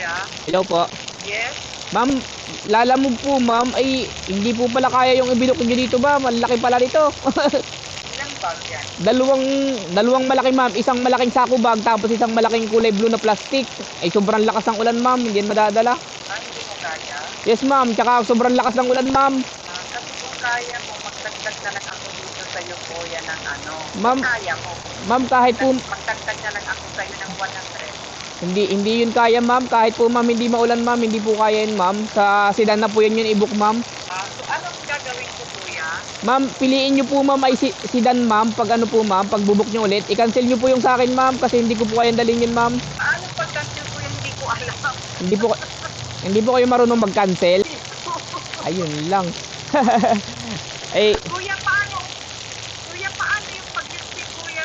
kuya. Hello po. Yes? Ma'am, lalamog po ma'am, ay hindi po pala kaya yung ibilok nyo dito ba? Malaki pala dito. Ilang bag yan? Dalawang malaki ma'am, isang malaking sako bag, tapos isang malaking kulay blue na plastic. Ay sobrang lakas ng ulan ma'am, hindi yan madadala. Hindi mo kaya? Yes ma'am, tsaka sobrang lakas ng ulan ma'am. Kasi kung kaya mo, magdagdag na lang ako dito sa'yo kuya ng ano. Ma'am, Kaya mo. Ma'am, kahit po Magdagdag na lang ako sa'yo ng 100. hindi yun kaya ma'am, kahit po ma'am hindi maulan ma'am, hindi po kaya yun ma'am. Sa sedan na po yan yun i-book ma'am. So anong gagawin ko kuya? Ma'am, piliin nyo po ma'am ay sedan ma'am, pag ano po ma'am, pag bubuk nyo ulit, i-cancel nyo po yung sa akin ma'am, kasi hindi ko po kayang dalhin yun ma'am. Anong pag-cancel ko yung hindi ko alam? Hindi po kayo marunong mag-cancel. Ayun lang. Eh, Kuya, paano yung pag-cancel kuya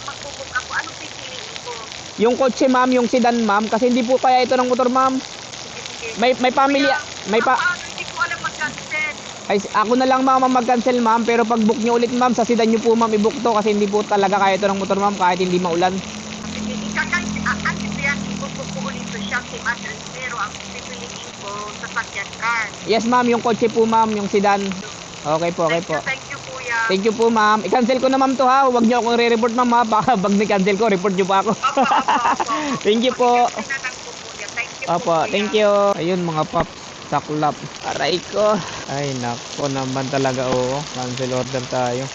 magbubuk ako? Anong pipiliin ko? yung kotse ma'am, yung sedan ma'am, kasi hindi po kaya ito ng motor ma'am. Sige. May family, Kuya, paano hindi ko alam mag-cancel? ay, ako na lang ma'am ang mag-cancel ma'am, pero pag book nyo ulit ma'am, sa sedan nyo po ma'am i-book to, kasi hindi po talaga kaya ito ng motor ma'am, kahit hindi maulan. Sige, ika-cancel yan, ibubuk ko ulit to siya, same address, pero ang pipiliin ko sa sakyan car. Yes ma'am, yung kotse po ma'am, yung sedan. Okay po. Thank you kuya. Thank you po ma'am. I-cancel ko na ma'am to ha. Huwag nyo akong re-report ma'am ha. Baka pag ni-cancel ko, report nyo pa ako. Opo. Thank you po. Thank you Opo, po, kuya. thank you. Ayun mga paps, saklap. Aray ko. Ay nako naman talaga, oo. Cancel order tayo.